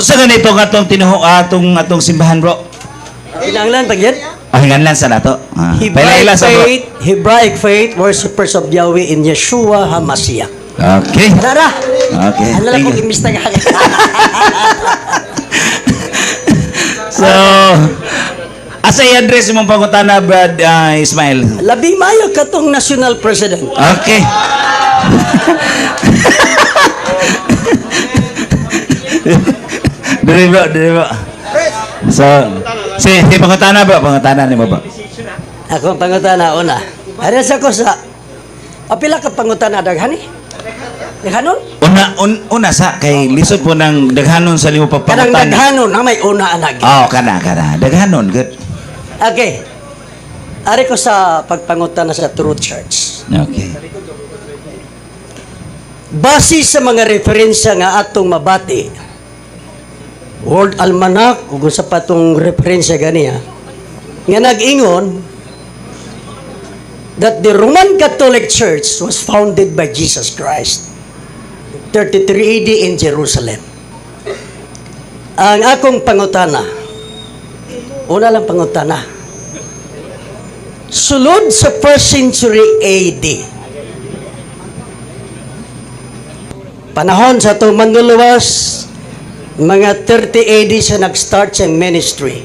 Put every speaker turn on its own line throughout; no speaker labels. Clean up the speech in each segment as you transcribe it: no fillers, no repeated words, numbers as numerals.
Sa ganito atong atong simbahan, bro.
Kinanglan pag yan?
Hinganlan sa nato. Paila sa bro.
Hebraic faith, worshippers of Yahweh in Yeshua HaMashiach.
Okay.
Tara!
Okay.
Ano lang
Thank
kong
you.
imbista ka.
So, asa i-address mong pangutana, Brad Ismail?
Labing mayo ka tong national president.
Okay. Dili bro. So, si pangutana bro, pangutana ni mo ba?
Ako ang pangutana una. Aras ako sa apila ka pangutana daghani? Daghanon?
Una sa kay lisod po ng daghanon sa limo
Kanang
pagpangutana.
daghanon na may una anag.
Oh, kana. Daghanon, good.
Okay. Ari ko sa pagpangutana sa Truth Church.
Okay.
Base sa mga referensya nga atong mabati, World Almanac, kung sa patong referensya ganiya, nga nag-ingon that the Roman Catholic Church was founded by Jesus Christ 33 AD in Jerusalem. Ang akong pangutana, una lang pangutana, sulod sa 1st century AD, panahon sa itong manluluwas, mga 30 AD siya nag-start sa ministry.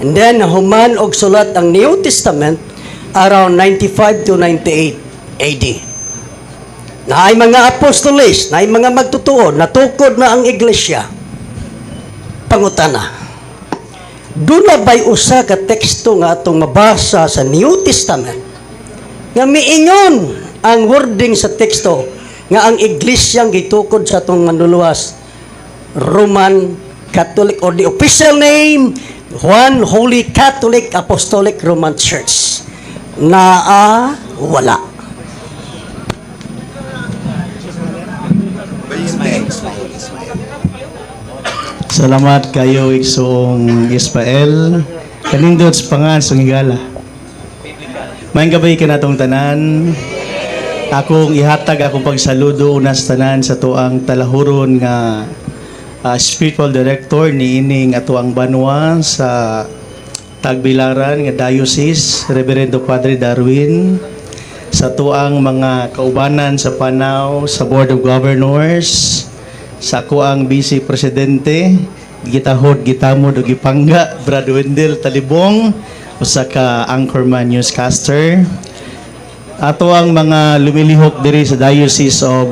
And then, human og sulat ang New Testament around 95 to 98 AD. Na ay mga apostoles, na ay mga magtutuo, natukod na ang iglesia. Pangutana, doon na ba'y usa ka teksto nga atong mabasa sa New Testament nga miingon ang wording sa teksto nga ang iglesyang gitukod sa atong manluluwas Roman Catholic, or the official name One Holy Catholic Apostolic Roman Church na wala.
Salamat kayo igsoong Ismael. Kanindot sa pangan sa higala. Maayong gabay ka natong tanan. Akong ihatag akong pagsaludo una sa tanan sa tuang talahuron nga spiritual director ni ining atuang banwa sa Tagbilaran nga Diocese, Reverendo Padre Darwin, sa tuang mga kaubanan sa Panao, sa Board of Governors, sa kuang Vice Presidente, gitahod, gitamod o gipangga, Brad Wendell Talibong, usa ka anchorman newscaster, ato ang mga lumilihok diri sa Diocese of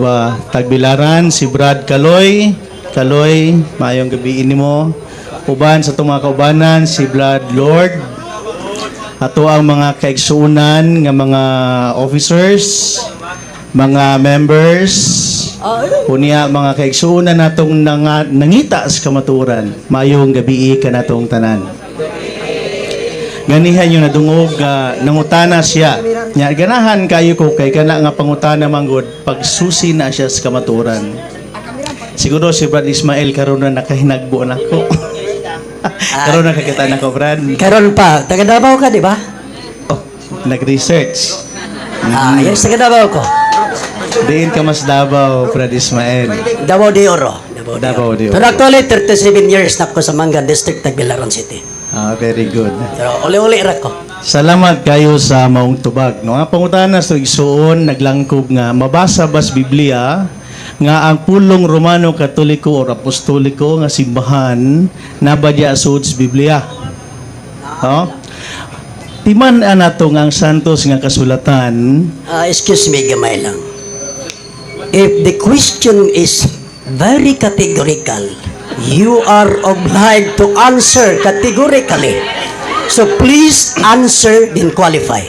Tagbilaran, si Brad Kaloy, maayong gabi nimo. Uban sa itong mga kaubanan, si Blood Lord. Ato ang mga kaigsuunan nga mga officers, mga members, kunya mga kaigsuunan natong nangita sa kamaturan. Maayong gabi ka natong tanan. Ganihan yung nadungog nangutana siya. Nya ganahan kayo ko kay kana nga pangutana manggod pagsusi na siya sa kamaturan. Siguro si Brad Ismail karon na nakahinagbo nako. Karon nakakita na ko, Brad.
Karon pa, taga Davao ka, di ba?
Oh, nag-research.
Yes, taga Davao ko.
Diin ka mas Davao, Brad Ismail.
Davao de Oro.
Davao de Oro.
Pero actually, 37 years na ko sa Manga District, Tagbilaran City.
Very good.
Pero uli-uli ra ko.
Salamat kayo sa maong tubag. No, nga pangutana sa igsuon naglangkob nga mabasa bas Biblia nga ang pulong Romano Katoliko o Apostoliko nga simbahan nabadya sud sa Biblia. Timan anatong ang santos nga kasulatan.
Excuse me, gamay lang. If the question is very categorical, you are obliged to answer categorically. So please answer then qualify.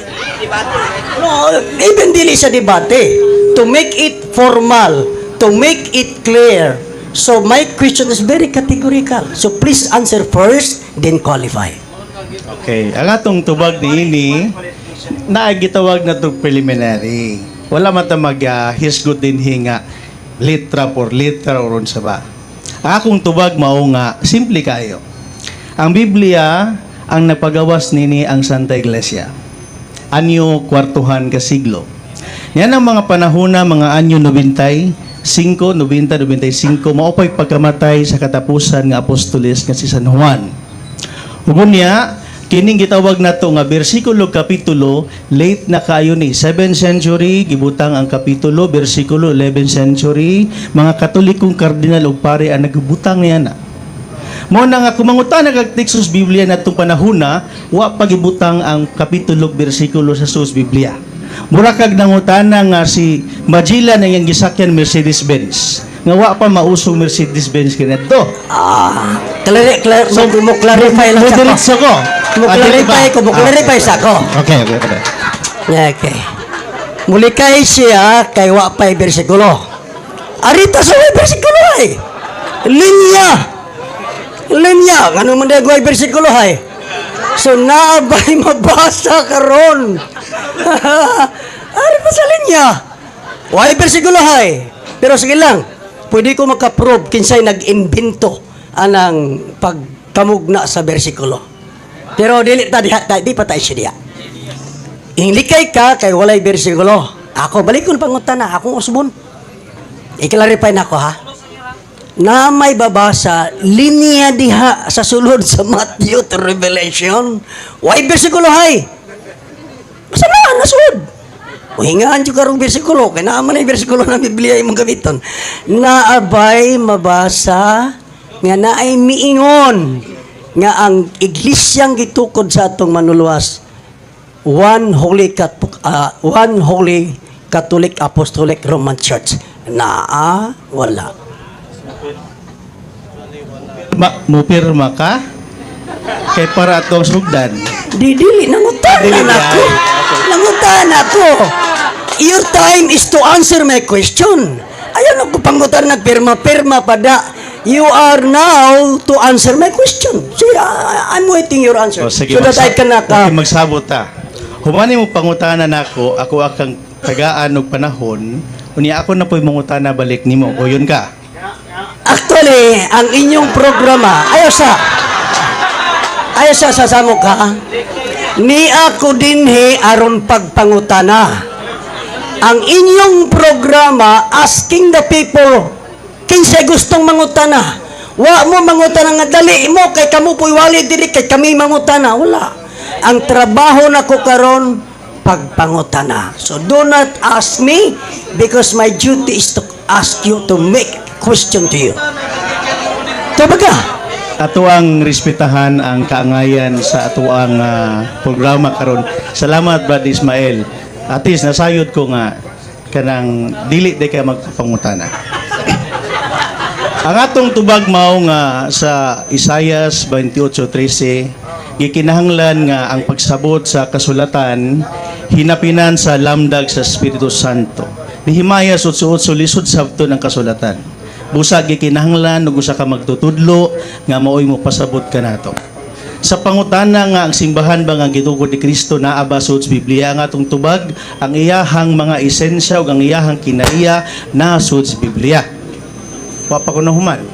No, even dili sa debate. To make it formal, to make it clear. So my question is very categorical. So please answer first, then qualify.
Okay, ang atong tubag niini naagitawag na to preliminary. Wala mata hisgot din hinga litra por litra oron sa ba. Ang akong tubag mao nga simple kayo. Ang Biblia ang nagpagawas nini ang Santa Iglesia. Anyo kwartuhan ka siglo. Yan ang mga panahon na mga anyo 90, 5:90-95 mao pay pagkamatay sa katapusan nga apostoles nga si San Juan. Ug unya kining gitawag nato nga bersikulo kapitulo late na kayo ni 7th century gibutang ang kapitulo bersikulo 11th century mga Katolikong kardinal ug pare ang nagbutang niya na. Mao na nga kumangutan kag teksos Biblia natong panahona wa pagibutang ang kapitulo bersikulo sa sus Biblia. Mura kag nangutana nga si Magellan ang iyang gisakyan Mercedes-Benz. Nga wa pa mausong Mercedes-Benz kinadto.
Mo clarify lang sa ko.
Diretso ko.
Mo clarify sa ko.
Okay.
Okay. Mulikay siya kay wa pa'y bersikulo. Arita sa way bersikulo ay. Linya. Ano man day way bersikulo ay. So naabay mabasa karon. Ari pa sa linya. Way bersikulo ay. Pero sige lang. Pwede ko makaprove kinsay nag-invento anang pagkamugna sa bersikulo. Pero di pa tayo siya. Inglikay ka kay walay bersikulo. Ako, balik ko na pangutana. Akong usbon. I-clarify na ako, ha? Na may babasa, linya diha sa sulod sa Matthew to Revelation. Why bersikulo, hay? Basta na, nasud. Uhingaan yung karong bersikulo. Kaya naman ay bersikulo na Biblia yung mga gamiton. Naabay mabasa nga naay miingon nga ang iglesyang gitukod sa atong manuluwas one holy Catholic Apostolic Roman Church. Wala.
Mupirma ka kay para atong sugdan.
Dili nangutan ako. Your time is to answer my question. Ayaw ko pangutan nagpirma-pirma pada. You are now to answer my question. So, I'm waiting your answer.
Sige,
so that I can
magsabot ta. Humani mo pangutanan ako akang tagaan og panahon, unya ako na po'y mangutana balik nimo. O yun ka.
Actually, ang inyong programa, ayaw sa sasamo ka. Ni ako dinhi aron pagpangutana. Ang inyong programa asking the people kinsay gustong mangutana. Wa mo mangutana nga dali mo kay kamo po'y wali dili kay kami mangutana. Wala. Ang trabaho nako karon pagpangutana. So do not ask me because my duty is to ask you to make question to you. Tabaga.
Ato ang respetahan ang kaangayan sa ato ang programa karon. Salamat Brad Ismael. At least nasayod ko nga kanang dili day kay magpangutana. Ang atong tubag mao nga sa Isaias 28:13 gikinahanglan nga ang pagsabot sa kasulatan hinapinan sa lamdag sa Espiritu Santo. Nehemiah 8:8 lisod sabton ang kasulatan. Busa gikinahanglan ug usa ka magtutudlo nga maoy mo pasabot kanato. Sa pangutana nga ang simbahan ba nga gitugod ni Kristo naa ba sa Biblia nga atong tubag ang iyahang mga esensya ug ang iyahang kinaiya naa sa Biblia. Wa pa ko na human.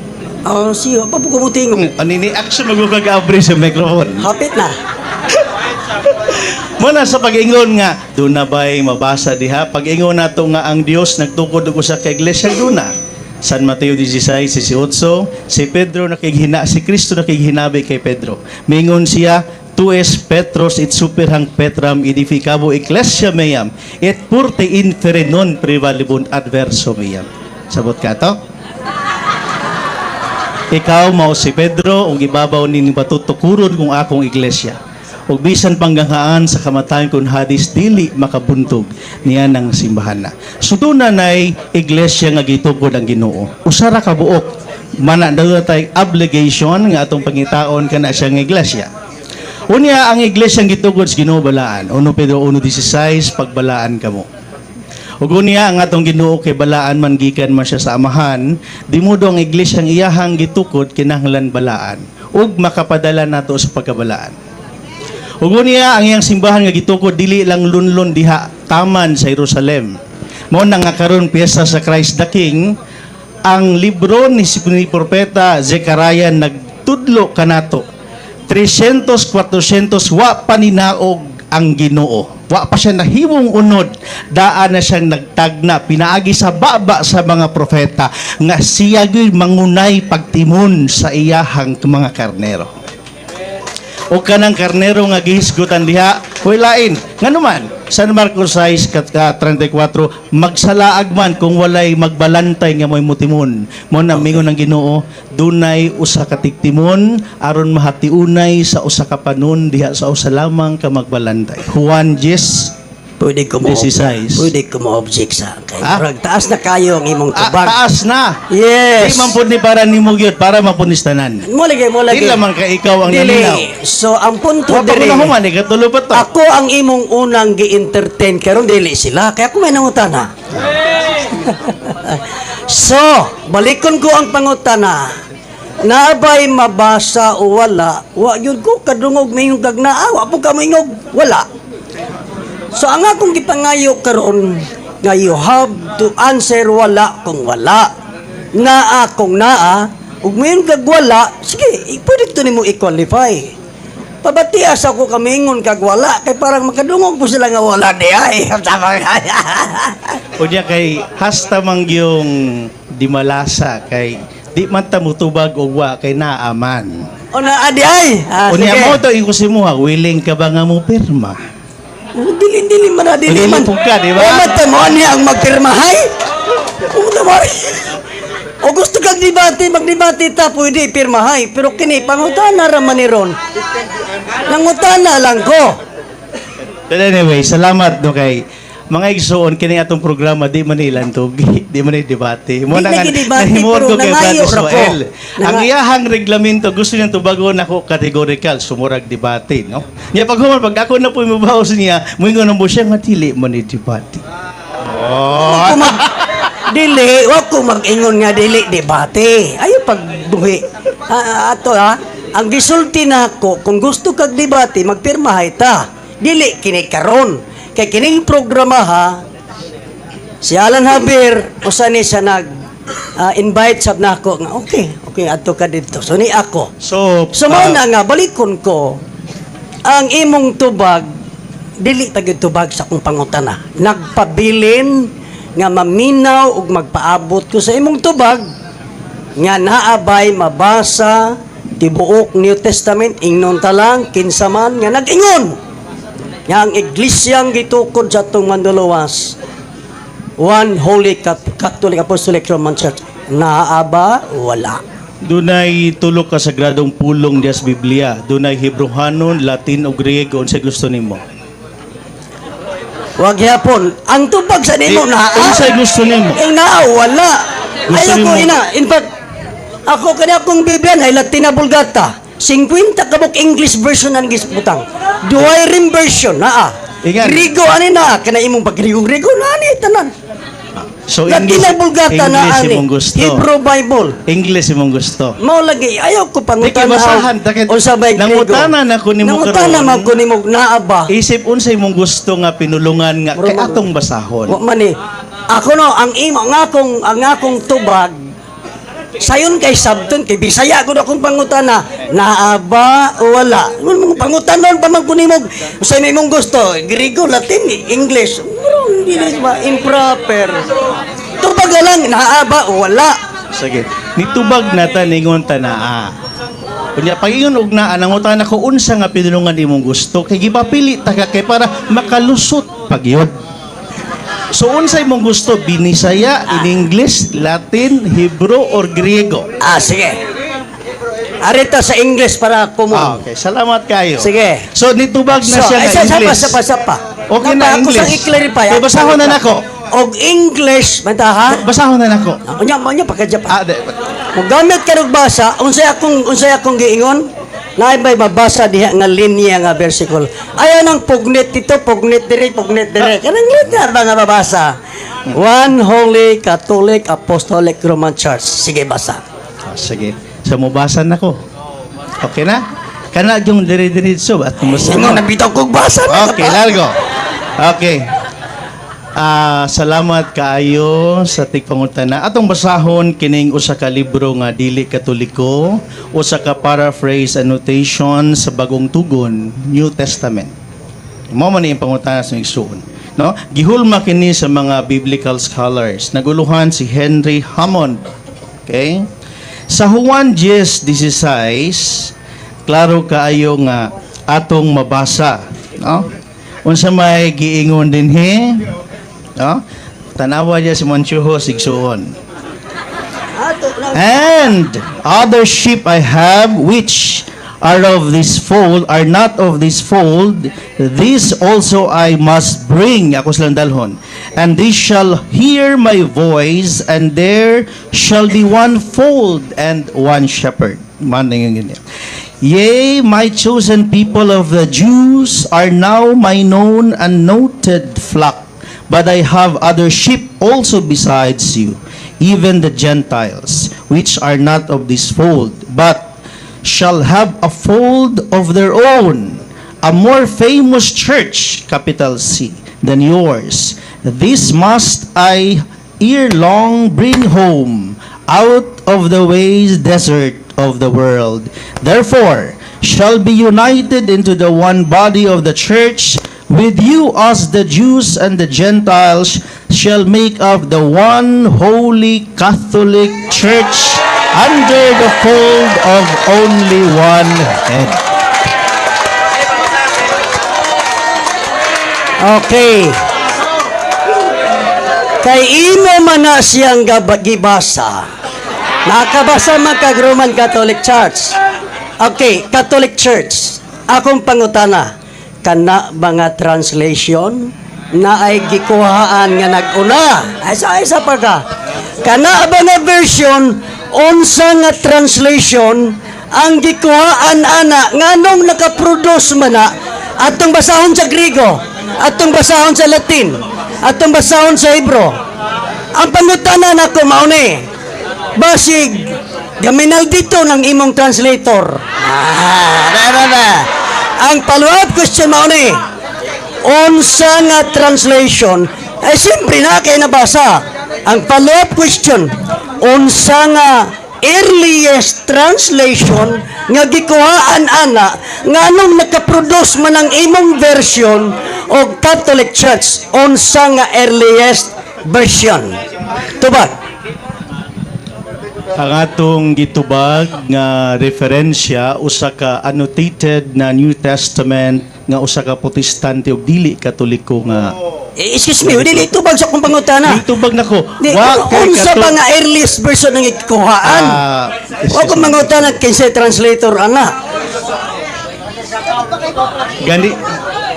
Siya, papukumuting.
Anini action magugag-abre sa microphone.
Hapit na.
Muna sa pag-ingon nga, doon na ba'y mabasa diha? Pag-ingon nato nga ang Dios nagtukod og usa ka iglesia doon na. San Mateo 16:18, si Pedro nakighina, si Kristo nakighinabi kay Pedro. Mingon siya, tu es Petros et super hang Petram edificabo ecclesia meam et purte infere non prevalibunt adverso meam. Sabot ka to? Ikaw mao si Pedro ug ibabaw ning batutukuron kung akong iglesia. Ug bisan panggangaan sa kamatayon kun hadis dili makabuntog niya ng simbahan na. Sudunan nay iglesia nga gitukod ang Ginoo. Usara ka buok mana daw tay obligation nga atong pangitaon kana siya nga iglesia. Unya ang iglesia nga gitukod sa Ginoo balaan. 1 Pedro 1:16 pagbalaan kamo. Ug unya ang atong Ginoo kay balaan man gikan man siya sa amahan, dimudo ang iglesia ang iyahang gitukod kinahanglan balaan ug makapadala nato sa pagkabalaan. Ug unya ang iyang simbahan nga gitukod dili lang lunlon diha taman sa Jerusalem. Mao na nga karon piyesta sa Christ the King, ang libro ni propeta Zechariah nagtudlo kanato 300-400 wa paninaog ang Ginoo. wa pa siya nahimong unod, daan na siyang nagtagna pinaagi sa baba sa mga propeta nga siya gyud mangunay pagtimon sa iyahang mga karnero. O kanang karnero nga gihisgutan diha, way lain. Nganuman, San Marcos 6:34, magsalaag man kung walay magbalantay nga mo'y mutimon. Mo na mingon ng Ginoo, dunay usa ka tiktimon aron mahatiunay sa usa ka panon diha sa usa lamang ka magbalantay. Juan 10.
Pwede ko mo-object sa kay
Ah?
murag taas na kayo ang imong tubag.
Taas na.
Yes.
Di man pud ni para nimo gyud para mapunistanan.
Mo lagi.
Di lamang ka ikaw ang
Dili.
naminaw.
So ang punto
Wa pa ko
diri.
na human ikatulo pa to.
Ako ang imong unang gi-entertain karon dili sila kaya ako may nangutana. So, balikon ko ang pangutana. Naabay mabasa o wala, wa yun ko kadungog mayong gagnaa, wa po ka mayong wala. So ang akong gipangayo karon nga you have to answer wala kung wala. Naa kung naa, ug mayong gagwala, sige, pwede to nimo i-qualify. Pabatias ako kamingon kag wala kay parang makadungog po sila nga wala di ay.
Unya kay hasta mang yung di malasa kay di man ta mutubag og wa kay naaman.
O na adi ay.
Unya mo to ikusimuha, willing ka ba nga mo pirma?
Dili man na dili man.
Willing ka, di ba?
O matamo niya ang magpirmahay. O tamari. O gusto kang magdebate ta pwede pirmahay. Pero kini pangutana ra man ni ron. Nangutana lang ko.
But anyway, salamat no kay mga igsoon kini atong programa di man ilantog, di man debate. Mo
Di
na nga
nagidebate,
nahimod
pero
ko kay
nangayo
Brad
ra ko.
Israel. Ang iyahang reglamento gusto niyang tubagon ako categorical sumurag debate, no? Nya pag human pag ako na po mabawas niya, moingon mo siya nga dili man ni debate. Oh.
Dili, wa ko mag-ingon nga dili debate. Ayo pagbuhi. Ato ha, ang gisulti nako kung gusto kag debate magpirmahay ta. Dili kini karon. Kay kining programa ha, si Alan Javier usa ni siya nag invite sab nako nga okay adto ka dito. So ni ako.
So,
So na nga balikon ko ang imong tubag dili pa gyud tubag sa akong pangutana. Nagpabilin nga maminaw ug magpaabot ko sa imong tubag nga naabay mabasa tibuok New Testament ingnon ta lang kinsa man nga nag-ingon nga ang iglesyang gitukod sa atong Manduluwas One Holy Catholic Apostolic Roman Church naaba wala.
dunay tulo ka sagradong pulong dias Biblia. Dunay Hebrehanon, Latin ug Griego unsa gusto nimo?
Wag yapon. Ang tubag sa nimo naa.
Unsay gusto nimo?
Ang naa wala.
Gusto
Ayaw ko
nimo-
ina. In fact, ako kanya akong Biblia ay Latina Vulgata. 50 kabuk English version ang gisbutang. Duay version naa.
Ingan.
Grigo ani naa kana imong pag-Grigo na ani tanan.
So
Latina Vulgata na ani.
imong gusto.
Hebrew Bible.
English imong gusto.
Mao lagi ayaw ko
Di
pangutan
kay basahan, takit-
unsa bay Grigo.
nangutana na ko nimo
Nangutana
karon.
man ko nimo naa ba.
Isip unsay imong gusto nga pinulungan nga kay atong basahon.
Wa man ni. Ako no ang akong tubag sayon kay sabton kay Bisaya gud akong pangutana naaba o wala. Mo pangutanon pa man kunimog usa may imong gusto Griego, Latin, English. Murong dili ba improper. Tubag lang naaba o wala.
Sige. Nitubag na ta ningon ta naa. Kunya pagingon og naa nangutan ako unsa nga pinulungan imong gusto kay gipapili ta ka kay para makalusot pagyod. So unsay mong gusto binisaya in English, Latin, Hebrew or Griego?
Sige. Arita sa English para kumo.
Okay, salamat kayo.
Sige.
So nitubag na siya nga English.
Sapa.
Okay na
Ako
English.
sang i-clarify.
Kay basahon na nako.
Og English mata ha.
Basahon na nako.
Unya pagka pa. Kung gamit ka ng basa, unsay akong giingon, naibay mabasa diha nga linya nga versicle. Ayaw nang pugnet dito, pugnet dire. Kanang linya ba nga mabasa? One Holy Catholic Apostolic Roman Church. Sige, basa.
Sige. So mubasa na ko. Okay na? Kana yung dire-diretso at mubasa.
Ingon, nabitaw kong basa.
Okay, largo. Okay. Salamat kaayo sa tigpangutana. Atong basahon kining usa ka libro nga dili katoliko, usa ka paraphrase annotation sa bagong tugon, New Testament. Mao man yung pangutana sa igsoon. No? Gihulma kini sa mga biblical scholars. Naguluhan si Henry Hammond. Okay? Sa Juan 10:16, klaro kaayo nga atong mabasa, no? Unsa may giingon dinhi, no? Tanawa niya si Manchuho sigsuon. And other sheep I have which are of this fold, are not of this fold, these also I must bring. Ako silang dalhon. And they shall hear my voice, and there shall be one fold and one shepherd. Yea, my chosen people of the Jews are now my known and noted flock, but I have other sheep also besides you, even the Gentiles, which are not of this fold, but shall have a fold of their own, a more famous church, capital C, than yours. This must I ere long bring home out of the waste desert of the world. Therefore, shall be united into the one body of the church, with you as the Jews and the Gentiles shall make up the one holy Catholic Church under the fold of only one head.
Okay. Kay imo man na siyang gibasa. Nakabasa man kag Roman Catholic Church. Okay, Catholic Church. Akong pangutana, kana mga translation na ay gikuhaan nga nag-una. Isa pa ka. Kana ba nga version, unsa nga translation ang gikuhaan ana nganong nakaproduce man na atong basahon sa Griego, atong basahon sa Latin, atong basahon sa Hebro. Ang pangutana nako mao ni basig gaminal dito ng imong translator. Ang follow-up question mao ni unsa nga translation ay siyempre na kay nabasa. Ang follow-up question, unsa nga earliest translation nga gikuhaan ana nganong nakaproduce man ang imong version og Catholic Church, unsa nga earliest version? Tubag.
Ang atong gitubag nga referensya usa ka annotated na New Testament nga usa ka Protestante ug dili Katoliko nga.
Excuse me, dili tubag sa kong pangutana.
Gitubag nako.
Unsa ba nga earliest version nga gikuhaan? O kung mangutana kinsa translator ana?
Gani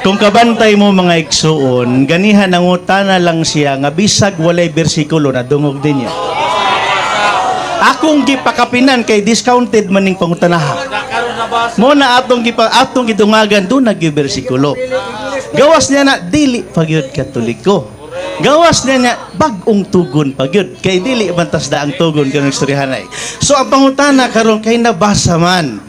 kung kabantay mo mga igsuon, ganihan nangutana lang siya nga bisag walay bersikulo na dungog din niya. Akong gipakapinan kay discounted man ning pangutanaha. Mo na atong gidungagan do nagbersikulo. Gawas niya na dili pagyud Katoliko. Gawas niya na bag-ong tugon pagyud kay dili bantas da ang tugon kanang istoryahanay. So ang pangutana karon kay nabasa man.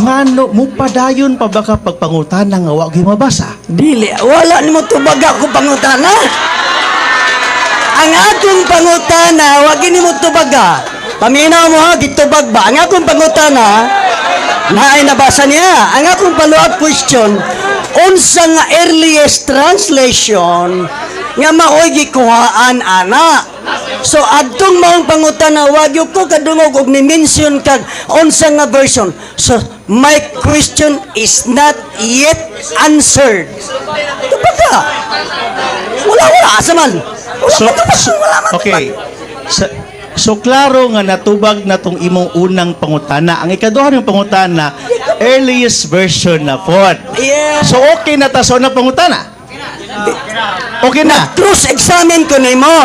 Ngano mo padayon pa baka pagpangutana nga wa gyud mabasa?
Dili, wala nimo tubag ako pangutana. Ang atong pangutana, wag nimo tubaga. Paminaw mo ha, gitubag ba? Ang akong pangutana, na ay nabasa niya. Ang akong follow-up question, unsa nga earliest translation nga maoy gikuhaan ana? So adtong maong pangutana, wag yo ko kadungog og ni-mention kag unsa nga version. So my question is not yet answered. Tubaga. Wala asa man. Wala.
Okay. So klaro nga natubag na tong imong unang pangutana. Ang ikaduha ng pangutana, earliest version na pod.
Yeah.
So okay na ta sa unang pangutana. Okay na.
Cross-examine ko nimo.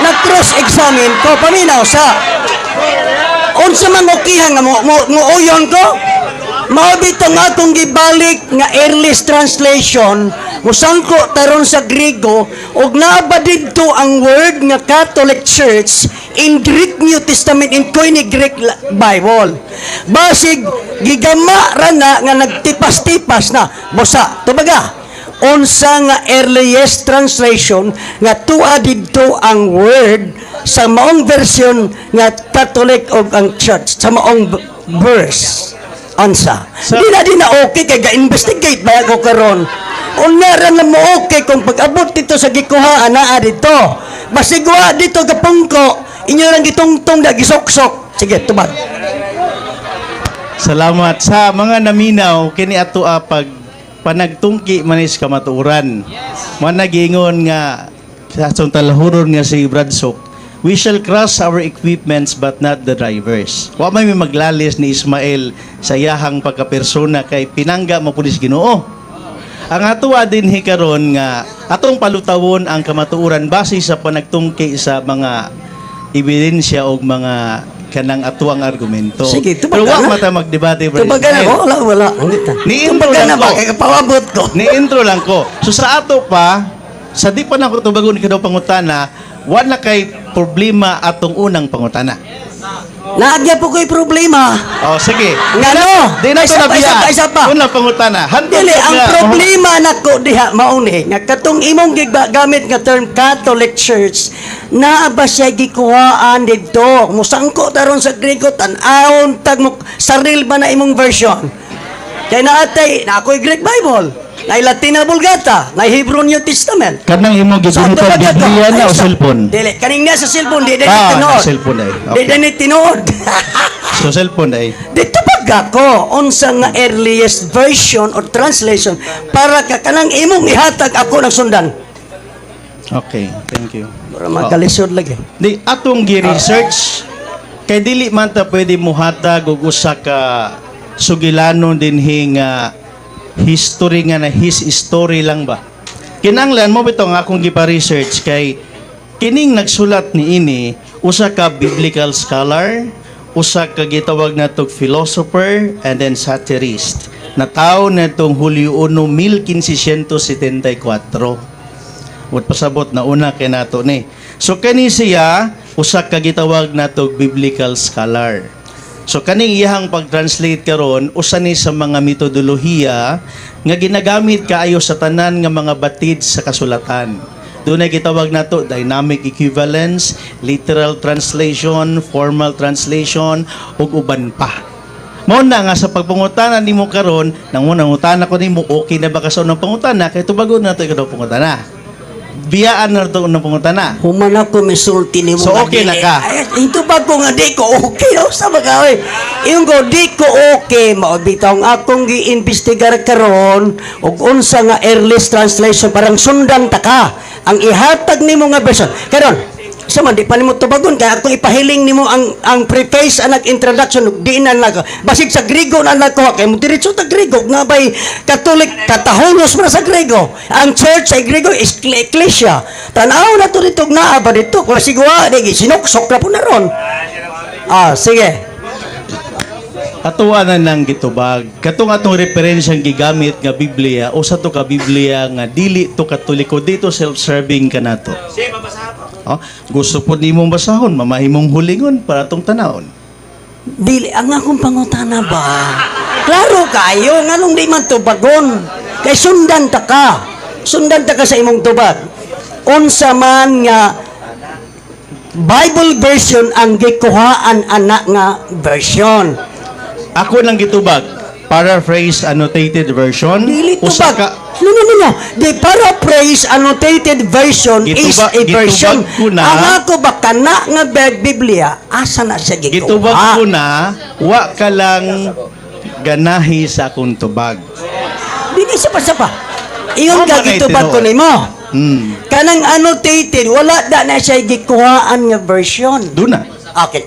Nag-cross-examine ko paminaw sa. Unsa man okihan nga mo uyon ko? Mao bitong atong gibalik nga earliest translation musangko taron sa Griego ug naaba didto ang word nga Catholic Church in Greek New Testament in Koine Greek Bible. Basig gigama ra na nga nagtipas-tipas na bosa. Tubaga, unsa nga earliest translation nga tuwa didto ang word sa maong version nga Catholic og ang Church sa maong verse. Unsa? Di na okay kay ga-investigate ba ako karon. Unaran na mo okay kung pag-abot dito sa gikuhaan naa dito. Basigwa dito kapungko, inyo lang gitungtong na gisoksok. Sige, tubag.
Salamat sa mga naminaw kini ato pag panagtungki manis kamaturan. Managingon nga sa atong talahuron nga si Bradsok, we shall cross our equipments but not the drivers. Wa may maglalis ni Ismael sa iyahang pagkapersona kay pinangga mo pulis Ginoo. Ang atuwa din hikaron nga atong palutawon ang kamatuoran base sa panagtungki sa mga ebidensya o mga kanang atuang argumento.
Sige,
pero
tubaga
wa
na.
mata magdebate, Brother
Tubaga na
Ismael.
ko, wala.
Ni-intro
Tubaga
lang
na ba,
ko.
kaya kapawabot ko.
Ni-intro lang ko. So sa ato pa, sa di pa na ko tubagon ka daw pangutana, wala kay problema atong unang pangutana.
Naagya po ko'y problema.
Oh, sige.
Nga no?
Di na ito
Isa pa,
nabiya.
isa pa.
Unang pangutana. Hantod
Dili,
ka
ang
nga.
problema na ko diha mauni nga katong imong gamit nga term Catholic Church naa ba siya gikuhaan didto musangko taron sa Griego tan-awon tag mo saril ba na imong version kay naatay na ako'y Greek Bible na Latina Vulgata na Hebrew New Testament.
Kanang imong gigunito
tubaga ko.
Biblia na
Ay,
o cellphone?
Dili, kaning nga sa cellphone di din
Ah,
tinuod.
sa cellphone ay.
Di
Okay.
din tinuod.
So cellphone ay.
Dito pag ako, unsa nga earliest version or translation para ka kanang imong ihatag ako ng sundan.
Okay, thank you.
Para magkalisod lagi.
Di atong gi-research kay dili man ta pwede muhatag og usa ka sugilanon dinhi nga history nga na his story lang ba. Kinanglan mo bitaw nga akong gipa-research kay kining nagsulat ni ini usa ka biblical scholar, usa ka gitawag natong philosopher and then satirist. Na tawo natong Hulyo 1, 1574. Wat pasabot na una kay nato ni. So kani siya usa ka gitawag natong biblical scholar. So kaning iyang pag-translate karon usa ni sa mga metodolohiya nga ginagamit kaayo sa tanan nga mga batid sa kasulatan. Doon ay gitawag nato dynamic equivalence, literal translation, formal translation ug uban pa. Mao na nga sa pagpangutana nimo karon, nang unang utana ko nimo okay na ba ka sa unang pangutana kay tubagon nato ikaw pangutana. Biyaan na ito unang pangutana.
Human ako misulti ni mo.
So,
nga
okay
dili.
na ka?
Ay, ito ba ko nga di ko okay? O sa mga yung ko di ko okay. Maubitaw ang akong gi-investigar karon ug unsa nga earliest translation parang sundan ta ka. Ang ihatag nimo nga version. Karon, sa man di pa nimo tubagon kaya akong ipahiling nimo ang preface anak introduction di na nag basig sa Griego na nako kay mo diretso ta Griego nga bay Catholic katahonos man sa Griego ang church ay Griego is ecclesia tan-aw na to dito naa ba dito kung sigwa di sinuksok na po na ron sige
Atuwa na nang gitubag. Katong atong referensyang gigamit nga Biblia o sa to ka Biblia nga dili to katoliko dito self-serving ka nato. Oh, gusto po nimo basahon, mamahimong hulingon para tong tanawon.
dili ang akong pangutana ba klaro kayo nganong di man tubagon kay sundan ta ka sa imong tubag unsa man nga Bible version ang gikuhaan anak nga version.
Ako lang gitubag. Paraphrase annotated version.
Dili
Usa
tubag.
ka
No. The paraphrase annotated version is a version.
Gitubag ko na.
Ang ako ba kana nga Biblia asa na siya gikuha?
gitubag ko na wa ka lang ganahi sa akong tubag.
Dili sa pa. Iyon ka
Ano ba na
gitubag ko
itinuod?
nimo.
Kanang
annotated wala da na siya gikuhaan nga version.
duna.
Okay,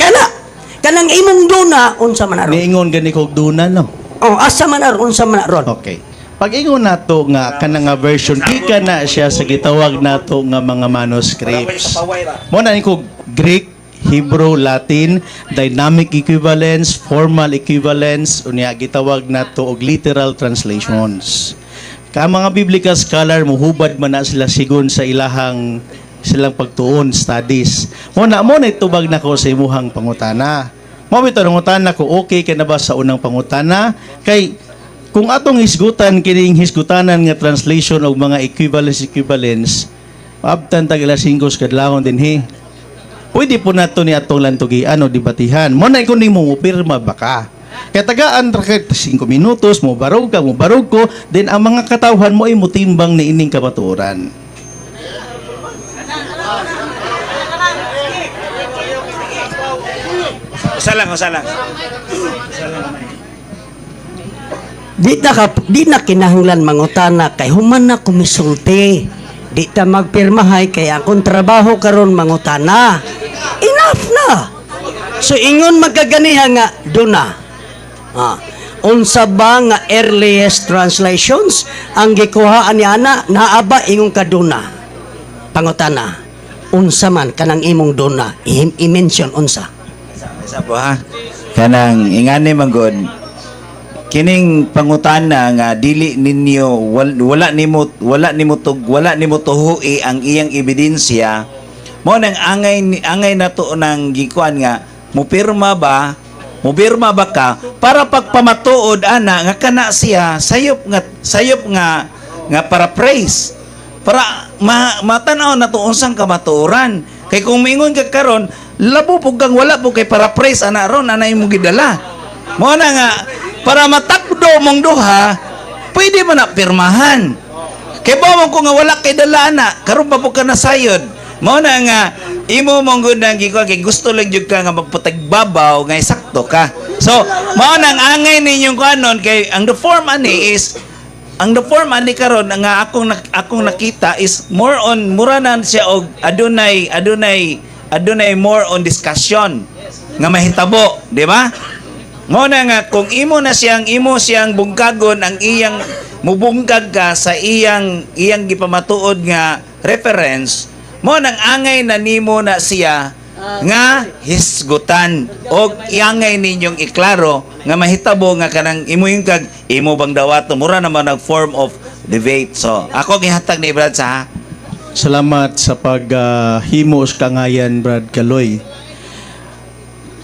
kanang imong duna unsa man aron?
Niingon gani kog duna no.
Oh, asa man aron unsa man aron?
Okay. Pag ingon nato nga kanang nga version ika na siya sa gitawag nato nga mga manuscripts. Mo na ni kog Greek, Hebrew, Latin, dynamic equivalence, formal equivalence, unya gitawag nato og literal translations. Ka mga biblical scholar muhubad man na sila sigon sa silang pagtuon studies. Mo na itubag nako sa imuhang pangutana. Mo bitaw pangutana ko okay ka na ba sa unang pangutana kay kung atong hisgutan kining hisgutanan nga translation og mga equivalence abtan tag ila 5 kadlawon dinhi. Pwede po nato ni atong lantugian o debatihan. Mo na kun nimo pirma ba ka? Kaya tagaan ra kay 5 minutos, mo barog ko, then ang mga katawhan mo ay mutimbang ni ining kamatuoran.
Usa lang.
Di na kinahanglan mangutana kay human na kumisulti. Di ta magpirmahay kay akong trabaho karon mangutana. Enough na. So ingon magaganiha nga duna. Unsa ba nga earliest translations ang gikuhaan ni ana naaba ingon kaduna. Pangutana. Unsa man kanang imong duna? I-mention unsa.
Isa po ha. Kanang ingani manggod kining pangutana nga dili ninyo wala nimo tuhui ang iyang ebidensya mo nang angay nato nang gikuan nga mupirma ba ka para pagpamatuod ana nga kana siya sayop nga para praise para matanaw nato unsang kamatuoran kay kung mingon ka karon labo pug kang wala po kay para praise ana ron ana imong gidala mo na nga para matakdo mong duha pwede man na pirmahan kay ba mo ko nga wala kay dala ana karon pa po ka nasayod mo na nga imo mong gudang giko kay gusto lang jud ka nga magpatagbabaw nga sakto ka so mao nang angay ninyong kuanon kay ang the form ani karon nga akong nakita is more on muranan siya og adunay more on discussion nga mahitabo di ba mo na nga kung imo siyang bungkagon ang iyang mubungkag ka sa iyang gipamatuod nga reference mo nang angay na nimo na siya nga hisgutan og iangay ninyong iklaro nga mahitabo nga kanang imo yung kag imo bang dawato mura naman ang form of debate so ako gihatag ni Brad sa
Salamat sa paghimo sa kangayan, Brad Kaloy.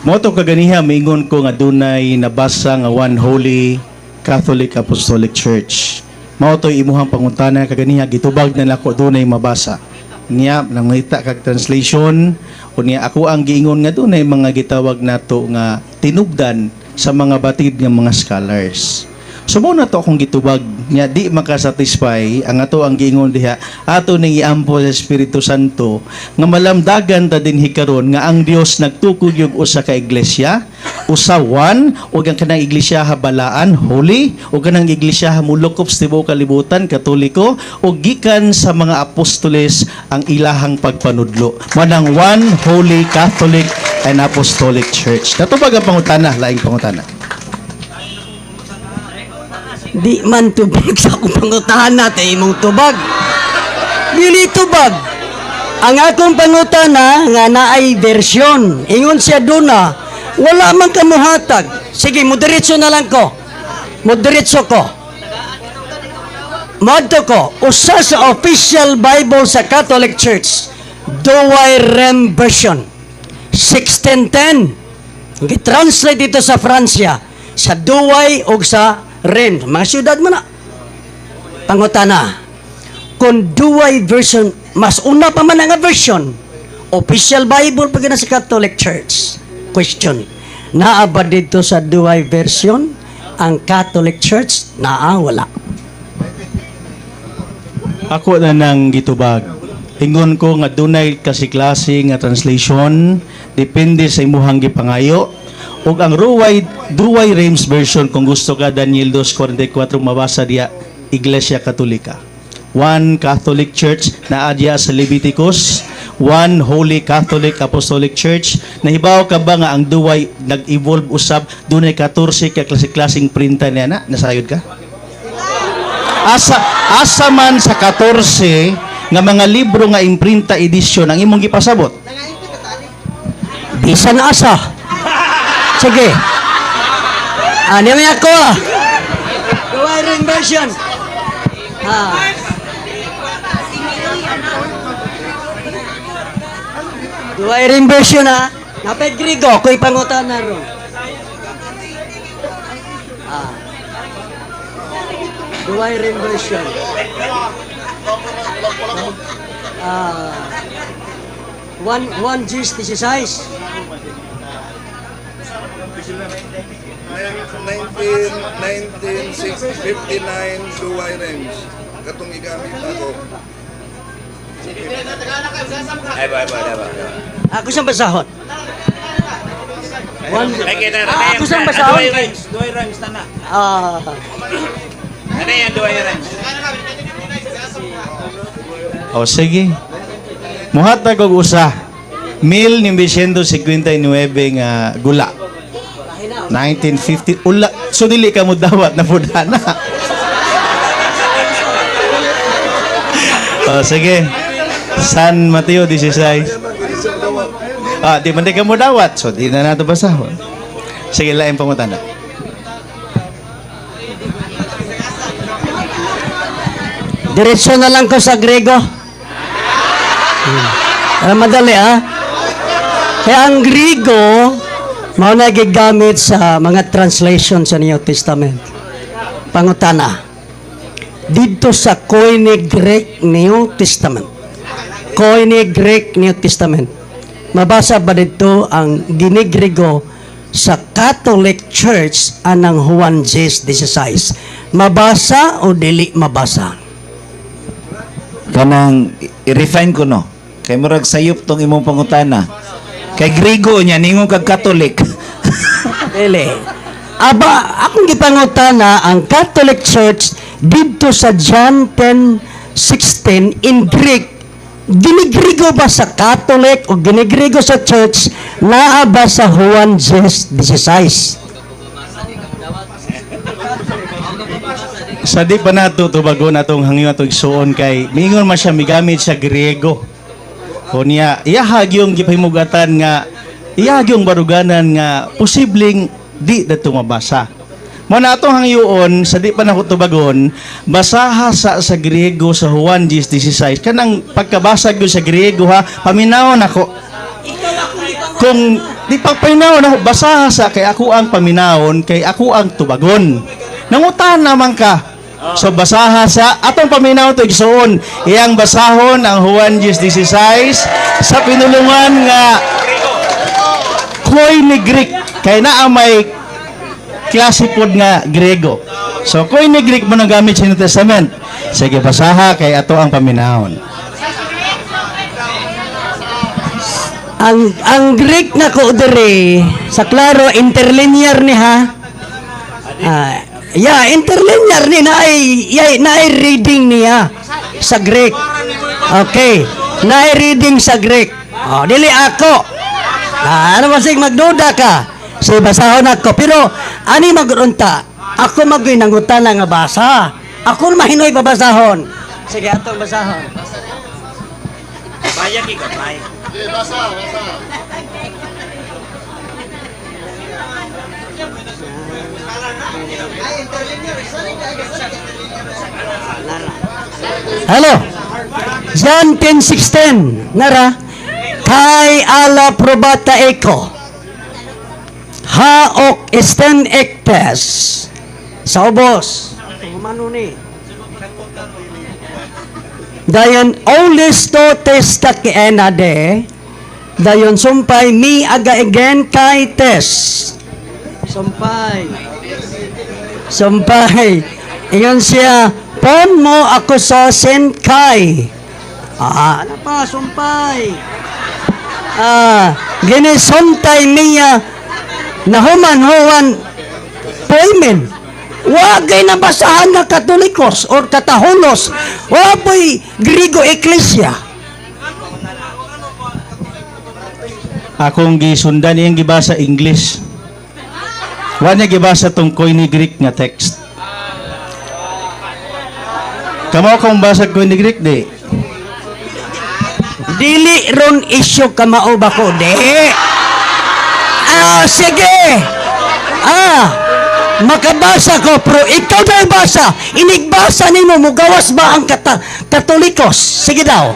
Moto kaganiha mingon ko nga dunay nabasa nga One Holy Catholic Apostolic Church. Mao toy imuhang pangutana kaganiha gitubag na nako dunay mabasa. Niya nangita kag translation unya ako ang giingon nga dunay mga gitawag nato nga tinubdan sa mga batid nga mga scholars. So mo na to akong gitubag nya di makasatisfy ang ato ang giingon diha ato ning iampo sa Espiritu Santo nga malamdagan ta dinhi karon nga ang Dios nagtukod yung usa ka iglesia usa one ug ang kanang iglesia habalaan holy ug kanang iglesia mulukop sa tibuok kalibutan katoliko ug gikan sa mga apostoles ang ilahang pagpanudlo manang one holy Catholic and Apostolic Church. Natubag ang pangutana laing pangutana.
Di man tubag sa akong pangutana tay imong tubag. Dili tubag. Ang akong pangutana nga naay version. Ingon siya duna, wala man kamuhatag. Sige, moderitso na lang ko. Moderitso ko. Madto ko, usa sa official Bible sa Catholic Church, Douay Rem version 1610. Gi-translate dito sa Francia sa Douay o sa Ren, mga syudad mo na. Pangutana, kung Douay version, mas una pa man nga version, official Bible pag sa Catholic Church. Question, naa ba dito sa Douay version ang Catholic Church? Naa, wala.
Ako na nang gitubag. Ingon ko nga dunay kasi-klase nga translation depende sa imuhang gipangayo. Ug ang Douay Reims version kung gusto ka Daniel 2:44 mabasa diya Iglesia Katolika. One Catholic Church na adya sa Leviticus, one Holy Catholic Apostolic Church. Nahibaw ka ba nga ang Douay nag-evolve usab dunay 14 ka klase-klaseng printa niya na nasayod ka? Asa man sa 14 nga mga libro nga imprinta edition ang imong gipasabot?
Bisan asa. Sige. Ano may ako Douay Rem version. Douay Rem version ha. Napay Grigo, ko'y pangutana ron. Douay Rem version. One G's 16.
1959 Duway Range. Katong igamit ako.
Ay ba.
Ako siyang basahon. Ako siyang
Duhay
basahon.
ranks na na.
Ah,
Ano yan, duhay ranks?
O sige. Muhatag og usa. 1959 nga gula. 1950 ula. So dili ka mo dawat na pudana. O sige. San Mateo 16. Di man di ka mo dawat. So di na nato basahon. Sige, lain pangutana.
diretso na lang ko sa Grego. Para madali, ha? Kaya ang Grego, mao na gigamit sa mga translation sa New Testament. Pangutana. Dito sa Koine Greek New Testament. Koine Greek New Testament. Mabasa ba dito ang ginigrego sa Catholic Church anang Juan 16? Mabasa o dili mabasa?
Kanang i-refine ko no. Kay murag sayop tong imong pangutana. Kay Grigo niya ningon kag Catholic.
Dili. Aba, akong gipangutana ang Catholic Church dito sa John 10:16 in Greek. Ginigrigo ba sa Catholic o ginigrigo sa Church naa ba sa Juan 16?
Sa di pa nato tubagon atong hangyo atong igsuon kay mingon man siya migamit sa Griego. O niya, iyahag yung gipahimugatan nga iyahag yung baruganan nga posibleng di dato mabasa. Mo na atong hangyoon sa di pa nako tubagon, basaha sa Griego sa Juan 16. Kanang pagkabasa gyud sa Griego ha, paminawon ako. Kung di pa paminawon ako, basaha sa kay ako ang paminawon, kay ako ang tubagon. Nangutan naman ka. So basaha sa atong paminaw to igsuon iyang basahon ang Juan 16 sa pinulungan nga Koine Greek kay naa may klase pod nga Grego. So Koine Greek mo nang gamit sa New Testament. Sige basaha kay ato ang paminawon.
Ang Greek na ko diri sa klaro interlinear ni ha. Interlinear ni na ay reading niya sa Greek. Okay. Na ay reading sa Greek. Dili ako. Ano masig magduda ka? Sige basahon ako. Pero ani magrunta? Ako maginangutan nga basa. Ako mahinoy babasahon. Sige atong basahon.
Bayag ka, bayag.
Hello. John 10:16. Nara. Kai ala probata eko. Haok esten ektes. Sa ubos. Umano ni. Dayon olis to testa ki enade. Dayon sumpay mi aga again kay tes. Sumpay. Ingon siya, pon mo ako sa Senkai. Ano pa, sumpay. Ginisontay niya na human poimen. Wagay nabasahan na Katolikos or Kataholos. Wapoy Grigo Ecclesia.
Akong gisundan iyang gibasa English. Wa niya gibasa tong Koine Greek nga text. Kamo kung basa Koine Greek di.
Dili ron isyo kamao ba ko, di? Sige. Makabasa ko, pero ikaw na basa. Inigbasa nimo mo, gawas ba ang Katolikos? Sige daw.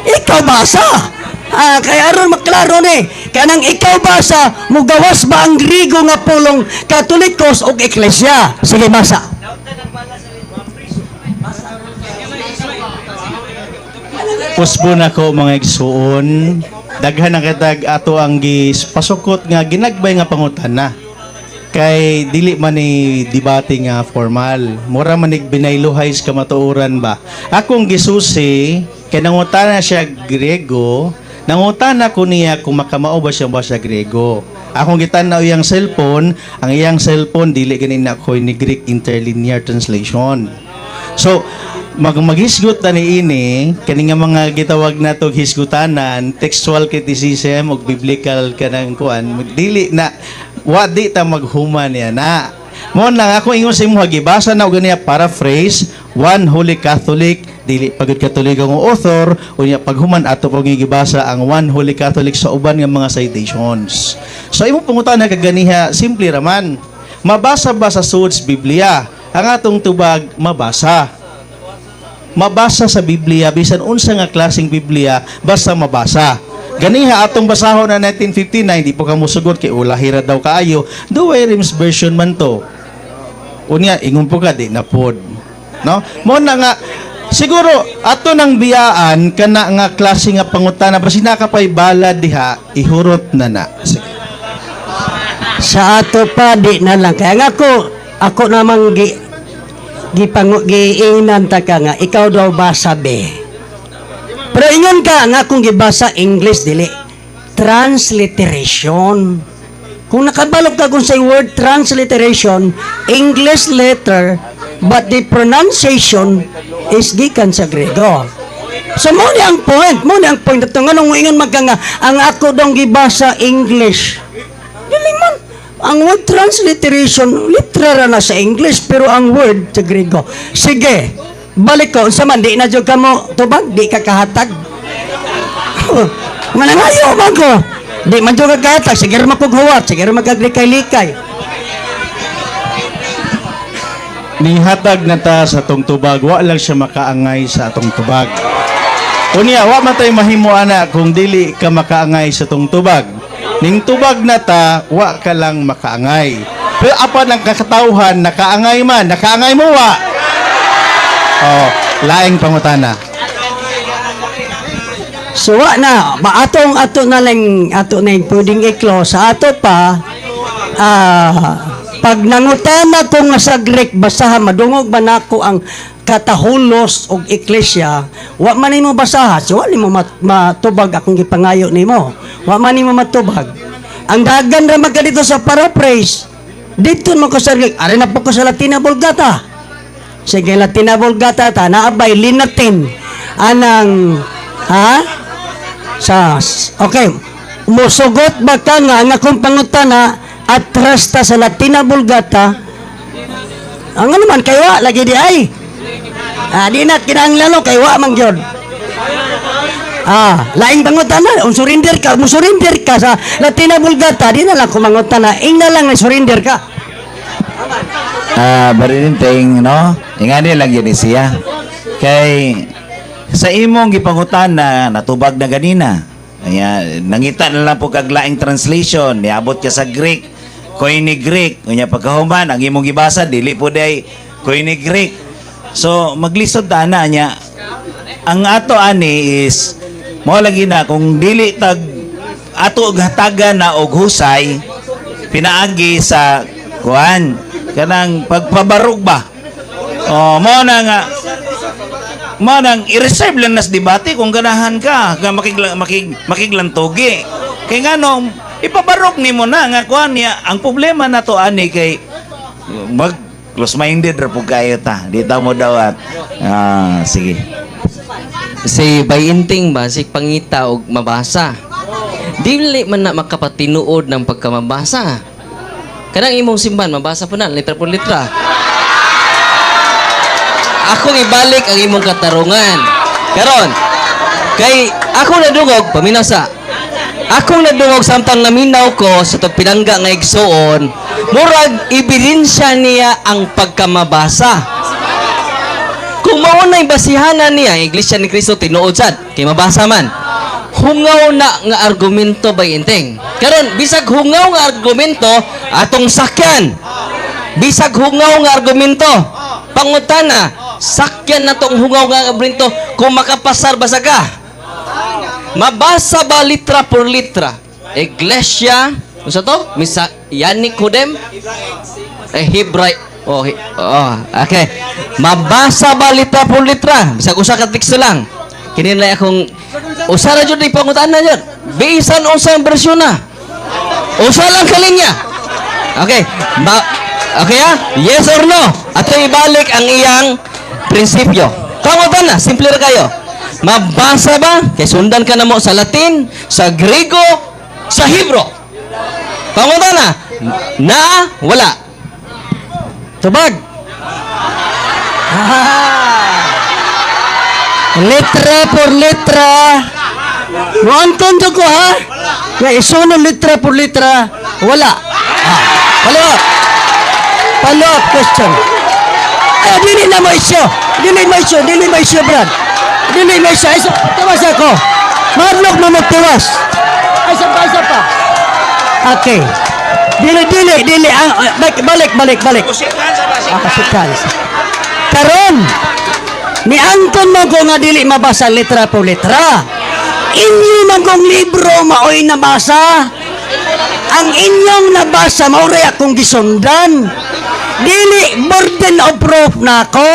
Ikaw basa. Kaya aron maklaro ni. Kanang ikaw basa, mo gawas ba ang Grigo nga pulong Katolikos o Eklesia? Sige basa.
Pusbo na ko mga igsuon. Daghan na kitag ato ang pasukot nga ginagbay nga pangutana. kay dili man ni debate nga formal. Mura man nig binayluhay sa kamatuoran ba. Akong gisusi kay nangutana siya Grego, nangutana ko niya kung makamao ba siya Grego. Akong gitanaw iyang cellphone, ang iyang cellphone dili ganin na ko ni Greek interlinear translation. So, maghisgot na ni ini, kani nga mga gitawag na to hisgutanan, textual criticism o biblical kanang kuan, dili na, wadi ta maghuman niya na. Mo lang ako ingon sa imo gibasa na og ganiya paraphrase, one Holy Catholic, dili pagud Katolik ang author, unya paghuman ato pag gibasa ang one Holy Catholic sa uban nga mga citations. So imo pangutan na kaganiha, simple raman. Mabasa ba sa suds Biblia? Ang atong tubag mabasa. Mabasa sa Biblia, bisan unsa nga klaseng Biblia, basta mabasa. Ganiha atong basahon na 1959, di po ka musugot kay ulahira daw kaayo. Duway Rims version man to. Unya, ingon po ka, di na pod. No? Mo na nga, siguro, ato nang biyaan, kana nga klase nga pangutana, basi nakapay bala diha, ihurot na na. Sige.
Sa ato pa, di na lang. Kaya nga ako namang giingan ta ka nga, ikaw daw basa be. Pero ingon ka nga kung gibasa English, dili. Transliteration. Kung nakabalog ka kung sa word transliteration, English letter, but the pronunciation is gikan sa Grego. So mo ni ang point, ito nga nung ingon magka nga, ang ako daw gibasa English. Dili man. Ang word transliteration, literal na sa English, pero ang word sa Grego. Sige, balik ko, sa man, di na dyan ka mo, tubag, di ka kahatag. Manangayo man ko. Di man dyan ka kahatag, sige rin makughuwat, sige rin magaglikay-likay.
Nihatag na ta sa atong tubag, wa lang siya makaangay sa atong tubag. Unya, wa man tayo mahimo ana kung dili ka makaangay sa atong tubag. Ning tubag na ta, wa ka lang makaangay. Pero apan ang kakatauhan, nakaangay man, nakaangay mo wa. Oh, laing pangutana.
So wa na, ato na lang pwedeng i-close. Sa ato pa, pag nangutana ko nga sa Greek, basahan, madungog ba na ako ang katahulos og iglesia, wa man nimo basaha, so wa nimo matubag akong gipangayo nimo. Wa man nimo matubag. Ang dagan ra magka dito sa paraphrase, dito mo ko sa Greek, ari na po ko sa Latina Vulgata. Sige, Latina Vulgata ta, naabay linatin anang okay, musugot ba ka nga ang akong pangutana at trasta sa Latina Vulgata, ang ano man kayo lagi di ay di na kinahanglan kay wa man gyud. Laing pangutana, surrender ka sa Latina Vulgata, di na lang kumangutana, na lang na surrender ka.
Barininteng, no? Ingani lang yun siya. Kay, sa imong gipangutan na natubag na ganina, nangita na lang po kaglaing translation, niabot ka sa Greek, Koine Greek, kunya pagkahuman, ang imong gibasa, dili po day Koine Greek. So, maglisod na niya, ang ato ani is, mo lagi na, kung dili tag, ato hatagan na og husay, pinaagi sa, kuhan, kanang pagpabarog ba? O, mo nang i-reserve lang nas debate kung ganahan ka makiglantogi. Kay nga no, ipabarok ni mo na nga kuan niya. Ang problema na to ani kay close-minded ra pug kayo ta. Di ta mo dawat. Sige.
Si bayinting ba si pangita og mabasa. Dili man na makapatinuod ng pagkamabasa. Kanang imong simbahan mabasa po na litra por litra. Akong ibalik ang imong katarungan. Karon, kay ako nadungog paminasa. Akong nadungog samtang naminaw ko sa to pinangga nga igsuon, murag ebidensya niya ang pagkamabasa. Kung mao nay basihanan niya Iglesia ni Cristo tinuod sad kay mabasa man. Hungaw na nga argumento bayinting. Karon bisag hungaw nga argumento atong sakyan. Bisag hungaw nga argumento. Pangutana, sakyan na tong hungaw nga argumento kung makapasar basa ka. Mabasa ba litra por litra? Iglesia Unsa to? Misa yani kodem? Hebrite. Okay. Mabasa ba litra por litra? Bisag usa ka teksto lang. Kini na akong usa ra jud ni pangutana jud. Bisan unsang bersyon na. Usa lang kalinya. Okay. Okay ha? Yes or no? Ato ibalik ang iyang prinsipyo. Pangutana, simple ra kayo. Mabasa ba? Kay sundan ka na mo sa Latin, sa Grego, sa Hebro. Pangutana, na, wala.
Tubag. Letra por letra. Muanton ko ha? Nga isunod letra por letra. Wala. Follow up question. Dili na mo isyo. Dili mo isyo, Brad. Dili mo isyo. Tawas ako. Marlok na magtawas. Isa pa. Okay. Dili. Balik. Sequence. Karon, niangkon mo ko nga dili mabasa letra po letra. Inyo man kong libro maoy nabasa. Ang inyong nabasa maoray akong gisundan. Dili burden of proof na ako.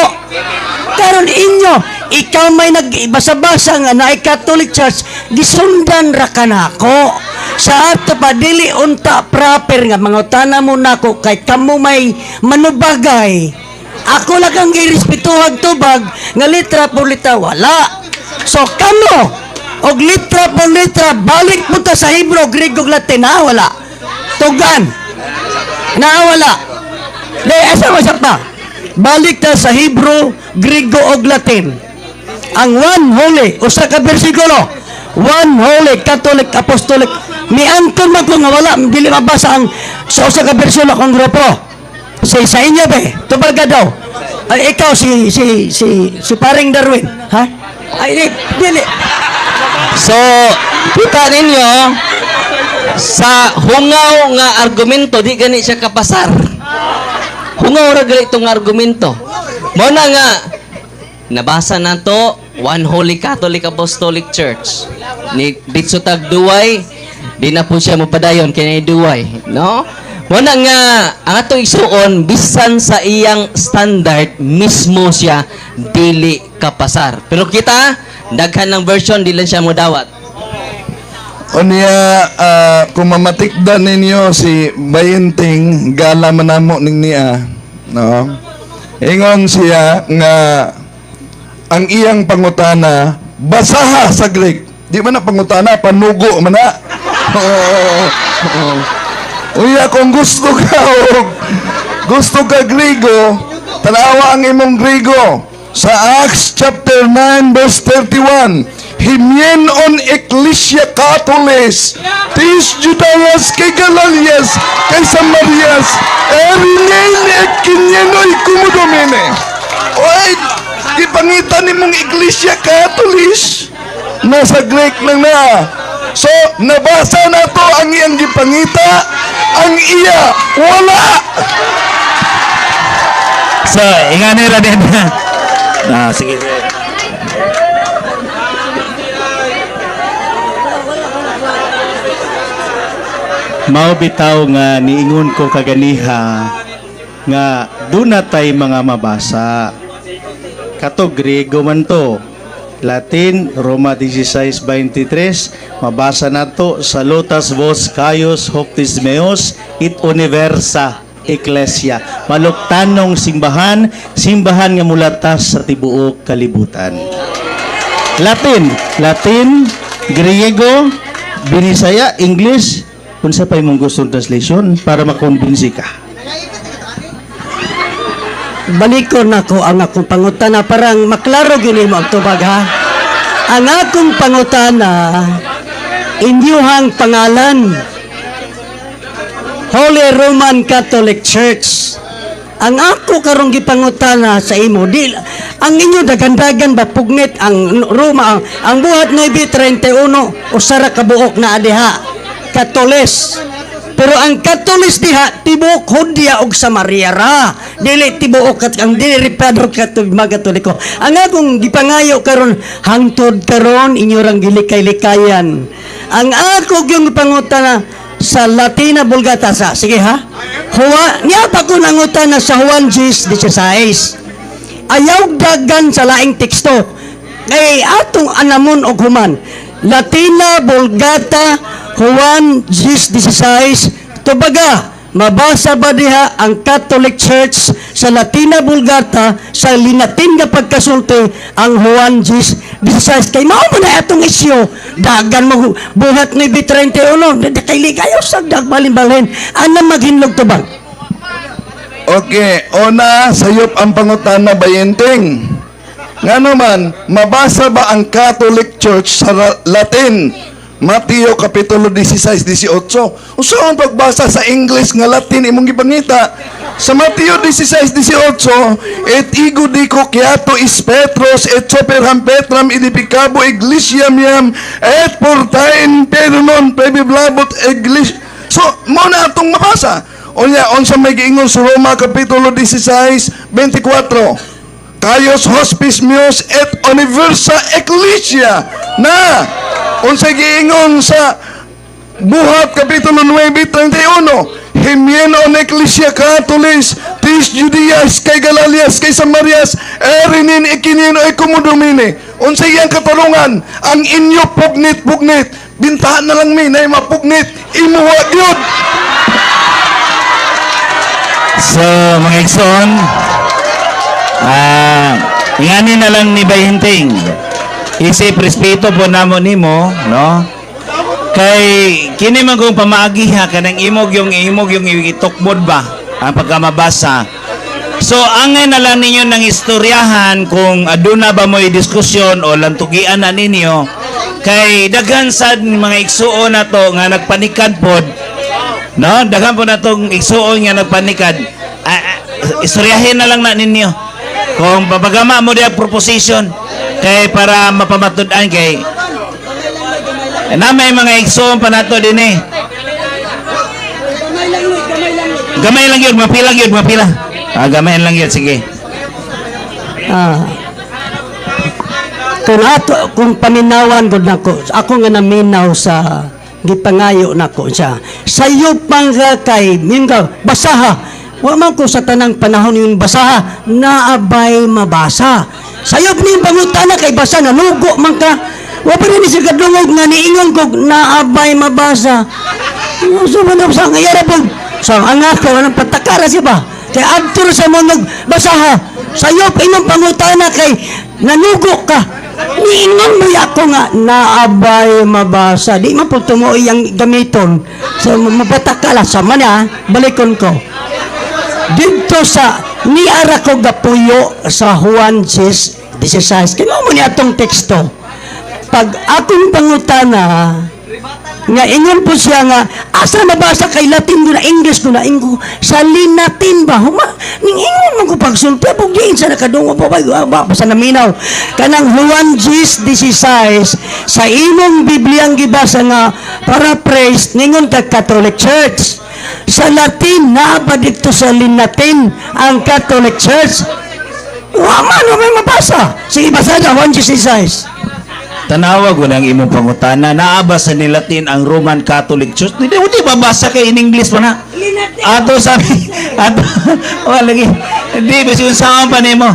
Karon inyo, ikaw may nagbasa-basa nga na Catholic Church, gisundan ra ka nako. Sa ato pa dili unta proper nga mangutana mo nako kay kamo may manubagay. Ako lang ang girespetuhag tubag nga litra por litra wala. So kamo og litra por litra balik mo ta sa Hebro, Grego, Latin wala. Tugan. Wala. Asa pa? Balik ta sa Hebro, Grego ug Latin. Ang one holy, usa ka bersikulo. One holy Catholic Apostolic. Miangkon man ko nga wala dili mabasa ang sa usa ka bersikulo kong grupo. Sa inyo be, tubag ka daw. Ay ikaw si paring Darwin, ha? Ay dili.
So, kita ninyo, sa hungaw nga argumento, di gani siya kapasar. Hungaw ra gali itong argumento. Mo na nga, nabasa na to, One Holy Catholic Apostolic Church. Ni Ditso Tagduway, di na po siya mapadayon kaya duway. No? Mo na nga, ang ato isuon, bisan sa iyang standard, mismo siya, dili kapasar. Pero kita, daghan ng version, di lang siya mo dawat.
O niya, kung mamatikdan ninyo si Bayinting, gala manamo ning niya, no? Ingon siya nga ang iyang pangutana, basaha sa Greek. Di man na pangutana, panugo man na. Uya, kung gusto ka Grego, tanawa ang imong Grego. Sa Acts chapter 9 verse 31, Himienon Ecclesia Catholis, tis Judayas kay Galalias, kay Samarias, erinay kinyanoy kumudomene. Oy, ipangitan ni mong Ecclesia Catholis, nasa Greek lang na. So, nabasa na to ang iyang gipangita, ang iya, wala.
So, ingani ra din. Sige.
Mao bitaw nga niingon ko kaganiha nga dunatay mga mabasa. Kato Grego man to. Latin, Roma 16:23, mabasa nato Salutas vos Caius Hoctis meos it universa Ecclesia. Maluktanong simbahan nga mulatas sa tibuok kalibutan. Latin, Griego, Binisaya, English, unsa pa imong gustong translation para makonbinsi ka.
Balikon nako ang akong pangutana parang maklaro gini mo ang tubag ha. Ang akong pangutana inyuhang pangalan Holy Roman Catholic Church. Ang ako karong gipangutana sa imo di ang inyo dagandagan ba pugnit ang Roma ang buhat 9:31 usara ka buok na adiha Katolis. Pero ang Katolis diha tibuok Hudiya og Samaria ra. Dili tibuok ang dili Pedro Katoliko. Ang akong gipangayo karon hangtod karon inyo rang gilikay-likayan. Ang ako gyung pangutana sa Latina Vulgata sa. Sige ha. Niya pa ko nangutan na sa Juan 10:16. Ayaw dagan sa laing teksto. Kay atong anamon og human. Latina Vulgata Juan 10:16. Tubaga, mabasa ba diha ang Catholic Church sa Latina Vulgata sa linatin nga pagkasulti ang Juan 10:16. Kay mao man na atong isyu. Dagan mo buhat ni B31. Kay kayo sa dagbalin-balhin. Ana maghinlog tubag.
Okay, una, sayop ang pangutana bayenteng. Nga naman, mabasa ba ang Catholic Church sa Latin? Mateo Kapitulo 16-18. Usa ang pagbasa sa English nga Latin imong gipangita. Sa Mateo 16-18, et igo dico quiato is Petros et soperham Petram edificabo eglisiam iam et portaen pernon prebiblabot eglis. So, mo na atong mabasa. Unya, unsa may giingon sa Roma Kapitulo 16-24. Kaios hospice meus et universa ecclesia na unsa giingon sa Buhat Kapitulo 9:31 Himienon ecclesia Catholis tis Judias kay Galalias kay Samarias erinin ikinino ikumudumini unsa iyang katarungan ang inyo pugnit bintahan na lang mi na mapugnit imuha gyud.
So, mga igsoon, ingani na lang ni Bayhinting. Isip respeto po namo nimo, no? Kay kini man kung pamaagiha kanang imog yung itukbod ba ang pagkamabasa. So, angay na lang ninyo ng istoryahan kung aduna ba mo'y diskusyon o lantugian na ninyo. Kay daghan sad mga igsuon na to nga nagpanikad pod. No, daghan po na tong igsuon nga nagpanikad. Istoryahin na lang na ninyo. Kung papagama mo diya proposition kay para mapamatud-an kay na may mga igsuon pa nato din eh. Gamay lang yun, mapila. Gamay lang yun, sige.
Kung paminawan gud nako, ako nga naminaw sa gipangayo nako siya. Sayo pang kay mingaw basaha. Wa man ko sa tanang panahon yung basaha naabay mabasa. Sayo ni pangutana kay basa na lugo man ka. Wa pa rin siya kadungog nga niingon ko naabay mabasa. So man sa ngayara po. So ang ako anong patakara siya ba? Kay adto sa monog basaha. Sayo pa imong pangutana kay nanugo ka. Niingon mo ako nga naabay mabasa. Di man po tumo iyang gamiton. So mapatakala sa mana balikon ko. Dito sa niara ko gapuyo sa Juan 16. Kaya mo ni atong teksto. Pag akong pangutana, nga ingon po siya nga, asa mabasa kay Latin ko na English ko na Ingo, sa linatin ba? Ning ingon mo ko pagsulti, pag diin sa nakadungo po, sa naminaw. Kanang Juan 16, sa imong Bibliang gibasa nga, paraphrase, ningon ka Catholic Church. Sa Latin, naaba dito sa linatin ang Catholic Church. Waman, may mabasa. Sige, basa na, Juan 16.
Tanawag ko ng imong pangutana, naaba sa nilatin ang Roman Catholic Church. Hindi babasa kay in English pa na. Ato sabi, ato, lagi. Hindi, basi unsaan pa nimo.